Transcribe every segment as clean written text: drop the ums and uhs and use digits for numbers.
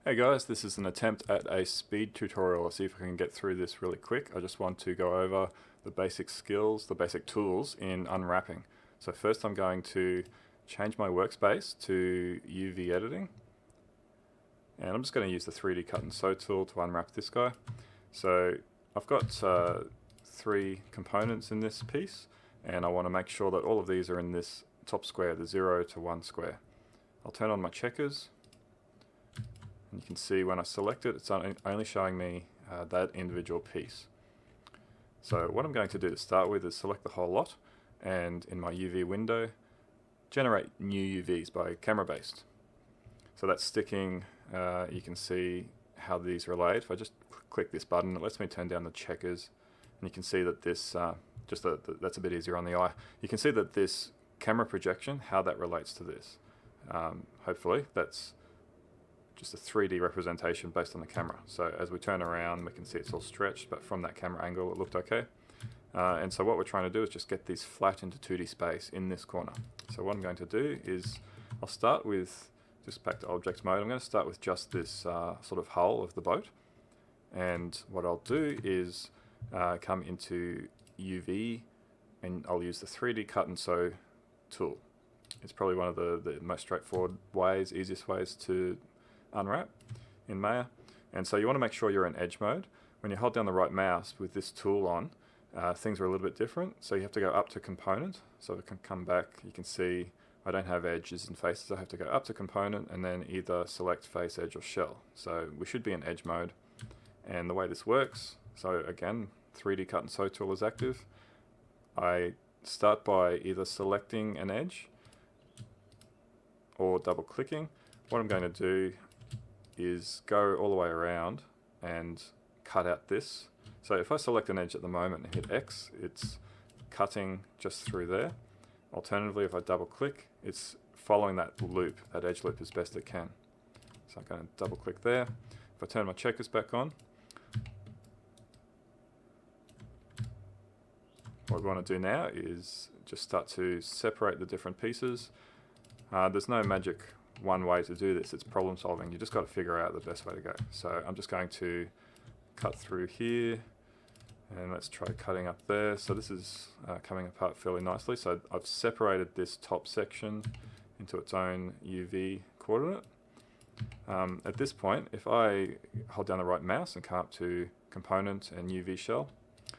Hey guys, this is an attempt at a speed tutorial. I'll see if I can get through this really quick. I just want to go over the basic skills, the basic tools in unwrapping. So first I'm going to change my workspace to UV editing. And I'm just going to use the 3D cut and sew tool to unwrap this guy. So I've got three components in this piece, and I want to make sure that all of these are in this top square, the 0 to 1 square. I'll turn on my checkers. And you can see when I select it, it's only showing me that individual piece. So what I'm going to do to start with is select the whole lot, and in my UV window, generate new UVs by camera based. So that's sticking. You can see how these relate. If I just click this button, it lets me turn down the checkers, and you can see that this, that's a bit easier on the eye. You can see that this camera projection, how that relates to this. Hopefully that's just a 3D representation based on the camera. So as we turn around, we can see it's all stretched, but from that camera angle, it looked okay. And so what we're trying to do is just get these flat into 2D space in this corner. So what I'm going to do is, I'll start with, just back to object mode, I'm going to start with just this sort of hull of the boat. And what I'll do is come into UV, and I'll use the 3D cut and sew tool. It's probably one of the most straightforward ways, easiest ways to unwrap in Maya. And so you want to make sure you're in edge mode. When you hold down the right mouse with this tool on, things are a little bit different. So you have to go up to component. So if I can come back, you can see I don't have edges and faces. I have to go up to component and then either select face, edge, or shell. So we should be in edge mode. And the way this works, so again, 3D cut and sew tool is active. I start by either selecting an edge or double clicking. What I'm going to do is go all the way around and cut out this. So if I select an edge at the moment and hit X, it's cutting just through there. Alternatively, if I double click, it's following that loop, that edge loop as best it can. So I'm going to double click there. If I turn my checkers back on, what we want to do now is just start to separate the different pieces. There's no magic one way to do this. It's problem solving. You just got to figure out the best way to go. So I'm just going to cut through here, and let's try cutting up there. So this is coming apart fairly nicely. So I've separated this top section into its own UV coordinate. At this point, if I hold down the right mouse and come up to component and UV shell,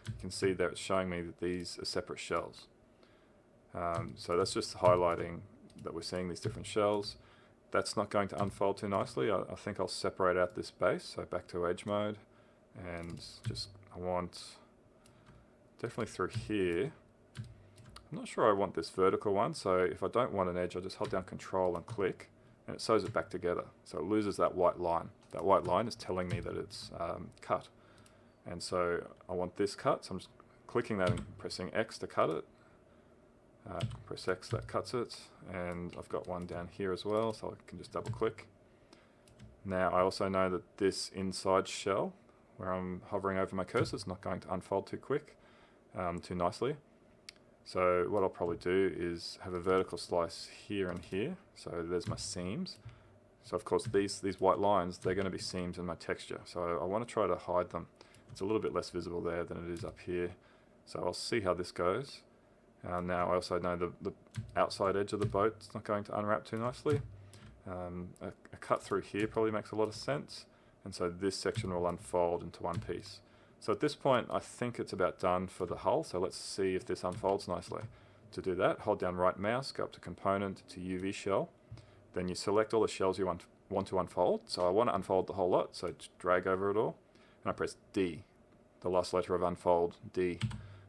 you can see that it's showing me that these are separate shells. So that's just highlighting that we're seeing these different shells. That's not going to unfold too nicely. I think I'll separate out this base, so back to edge mode, and just, I want, definitely through here. I'm not sure I want this vertical one, so if I don't want an edge, I just hold down Control and click, and it sews it back together. So it loses that white line. That white line is telling me that it's cut. And so I want this cut, so I'm just clicking that and pressing X to cut it. Press X, that cuts it, and I've got one down here as well, so I can just double click. Now I also know that this inside shell, where I'm hovering over my cursor, is not going to unfold too too nicely. So what I'll probably do is have a vertical slice here and here, so there's my seams. So of course these white lines, they're going to be seams in my texture, so I want to try to hide them. It's a little bit less visible there than it is up here, so I'll see how this goes. Now I also know the outside edge of the boat is not going to unwrap too nicely. A cut through here probably makes a lot of sense, and so this section will unfold into one piece. So at this point I think it's about done for the hull, so let's see if this unfolds nicely. To do that, hold down right mouse, go up to component, to UV shell, then you select all the shells you want to unfold. So I want to unfold the whole lot, so just drag over it all, and I press D, the last letter of unfold, D.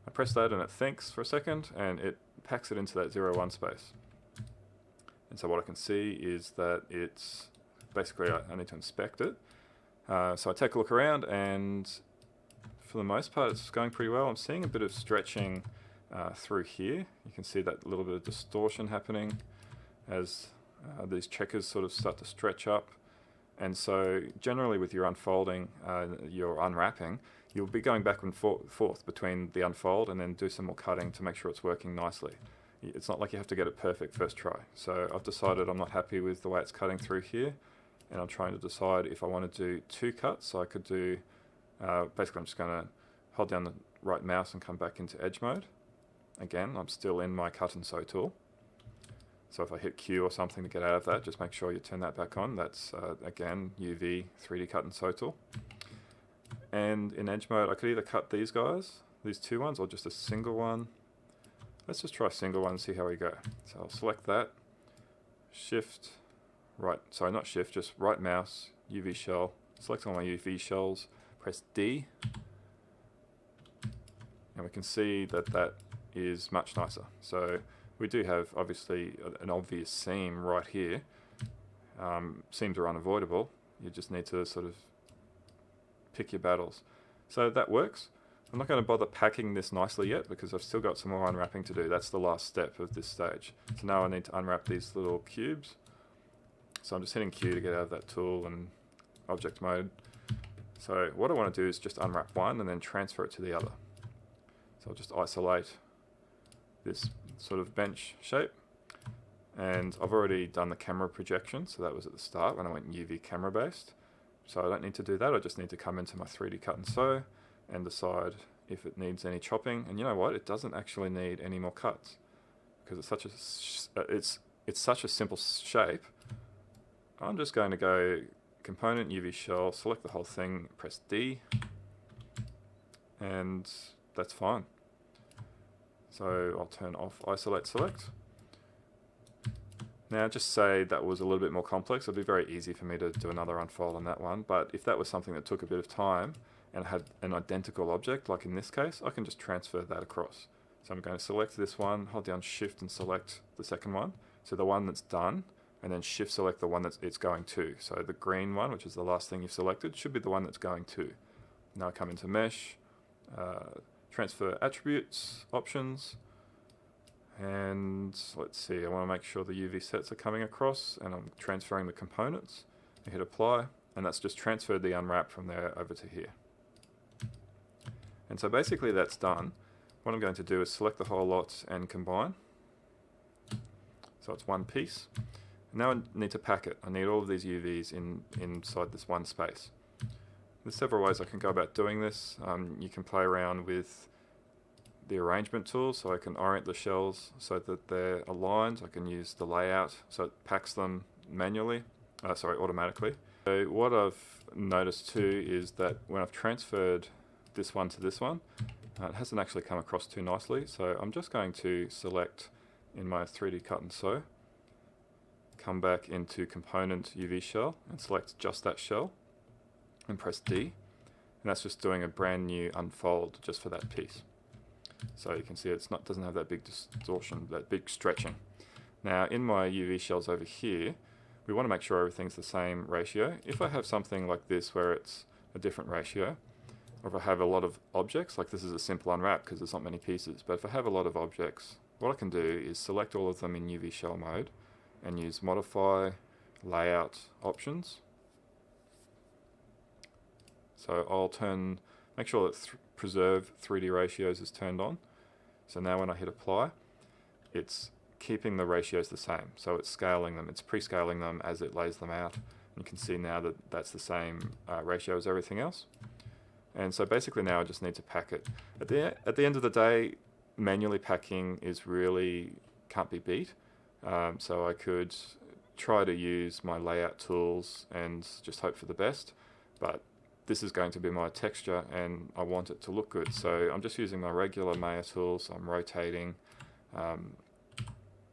I press that and it thinks for a second, and it packs it into that 0-1 space. And so what I can see is that it's basically, I need to inspect it. So I take a look around, and for the most part it's going pretty well. I'm seeing a bit of stretching through here. You can see that little bit of distortion happening as these checkers sort of start to stretch up. And so generally with your unfolding, your unwrapping, you'll be going back and forth between the unfold and then do some more cutting to make sure it's working nicely. It's not like you have to get it perfect first try. So I've decided I'm not happy with the way it's cutting through here. and I'm trying to decide if I want to do 2 cuts. So I could do, basically I'm just going to hold down the right mouse and come back into edge mode. Again, I'm still in my cut and sew tool. So if I hit Q or something to get out of that, just make sure you turn that back on. That's, again, UV 3D cut and sew tool. And in edge mode, I could either cut these guys, these 2 ones, or just a single one. Let's just try a single one and see how we go. So I'll select that, shift, right, sorry, not shift, just right mouse, UV shell, select all my UV shells, press D, and we can see that that is much nicer. So we do have obviously an obvious seam right here. Seams are unavoidable. You just need to sort of pick your battles. So that works. I'm not going to bother packing this nicely yet because I've still got some more unwrapping to do. That's the last step of this stage. So now I need to unwrap these little cubes. So I'm just hitting Q to get out of that tool and object mode. So what I want to do is just unwrap one and then transfer it to the other. So I'll just isolate this sort of bench shape. And I've already done the camera projection, so that was at the start when I went UV camera based. So I don't need to do that, I just need to come into my 3D cut and sew and decide if it needs any chopping. And you know what, it doesn't actually need any more cuts because it's such a simple shape. I'm just going to go component, UV shell, select the whole thing, press D, and that's fine. So I'll turn off isolate select. Now just say that was a little bit more complex. It'd be very easy for me to do another unfold on that one, but if that was something that took a bit of time and had an identical object, like in this case, I can just transfer that across. So I'm going to select this one, hold down shift and select the second one. So the one that's done, and then shift select the one that it's going to. So the green one, which is the last thing you've selected, should be the one that's going to. Now I come into mesh, transfer attributes, options, and let's see, I want to make sure the UV sets are coming across, and I'm transferring the components. I hit apply, and that's just transferred the unwrap from there over to here. And so basically that's done. What I'm going to do is select the whole lot and combine. So it's one piece. Now I need to pack it. I need all of these UVs inside this one space. There's several ways I can go about doing this. You can play around with the arrangement tool, so I can orient the shells so that they're aligned. I can use the layout so it packs them manually, automatically. So what I've noticed too is that when I've transferred this one to this one, it hasn't actually come across too nicely. So I'm just going to select in my 3D cut and sew, come back into component UV shell and select just that shell and press D, and that's just doing a brand new unfold just for that piece. So you can see doesn't have that big distortion, that big stretching. Now in my UV shells over here, we want to make sure everything's the same ratio. If I have something like this where it's a different ratio, or if I have a lot of objects, like this is a simple unwrap because there's not many pieces, but if I have a lot of objects, what I can do is select all of them in UV shell mode and use modify, layout, options. So I'll make sure that preserve 3D ratios is turned on. So now when I hit apply, it's keeping the ratios the same. So it's scaling them, it's pre-scaling them as it lays them out. You can see now that that's the same ratio as everything else. And so basically now I just need to pack it. At the end of the day, manually packing can't be beat. So I could try to use my layout tools and just hope for the best, but this is going to be my texture and I want it to look good. So I'm just using my regular Maya tools. So I'm rotating,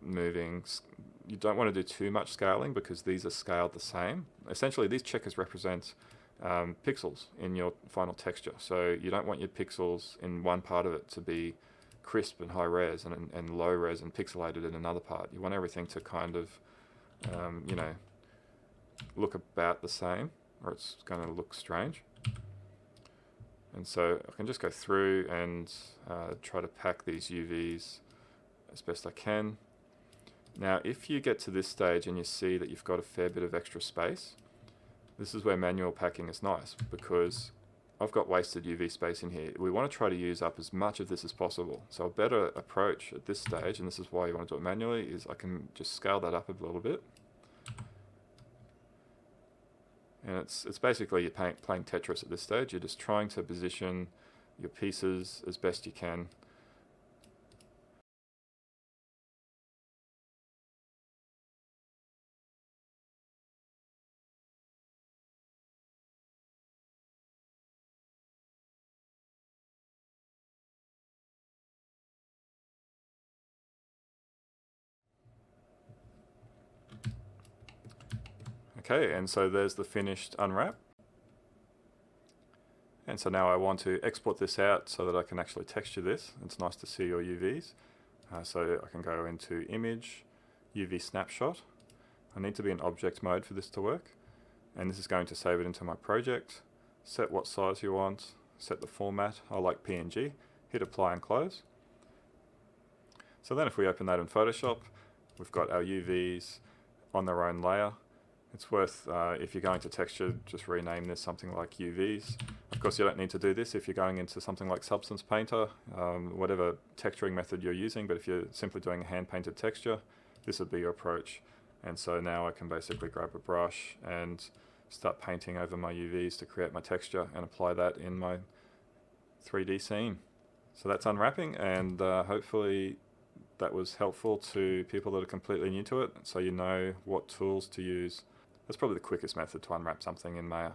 moving. You don't want to do too much scaling because these are scaled the same. Essentially, these checkers represent pixels in your final texture. So you don't want your pixels in one part of it to be crisp and high res and low res and pixelated in another part. You want everything to kind of, look about the same, or it's going to look strange. And so I can just go through and try to pack these UVs as best I can. Now if you get to this stage and you see that you've got a fair bit of extra space, this is where manual packing is nice because I've got wasted UV space in here. We want to try to use up as much of this as possible. So a better approach at this stage, and this is why you want to do it manually, is I can just scale that up a little bit. And it's basically you're playing Tetris at this stage. You're just trying to position your pieces as best you can. Okay, and so there's the finished unwrap. And so now I want to export this out so that I can actually texture this. It's nice to see your UVs. So I can go into Image, UV Snapshot. I need to be in object mode for this to work. And this is going to save it into my project. Set what size you want, set the format. I like PNG. Hit Apply and Close. So then if we open that in Photoshop, we've got our UVs on their own layer. It's worth, if you're going to texture, just rename this something like UVs. Of course, you don't need to do this if you're going into something like Substance Painter, whatever texturing method you're using, but if you're simply doing a hand-painted texture, this would be your approach. And so now I can basically grab a brush and start painting over my UVs to create my texture and apply that in my 3D scene. So that's unwrapping, and hopefully that was helpful to people that are completely new to it, so you know what tools to use. That's probably the quickest method to unwrap something in Maya.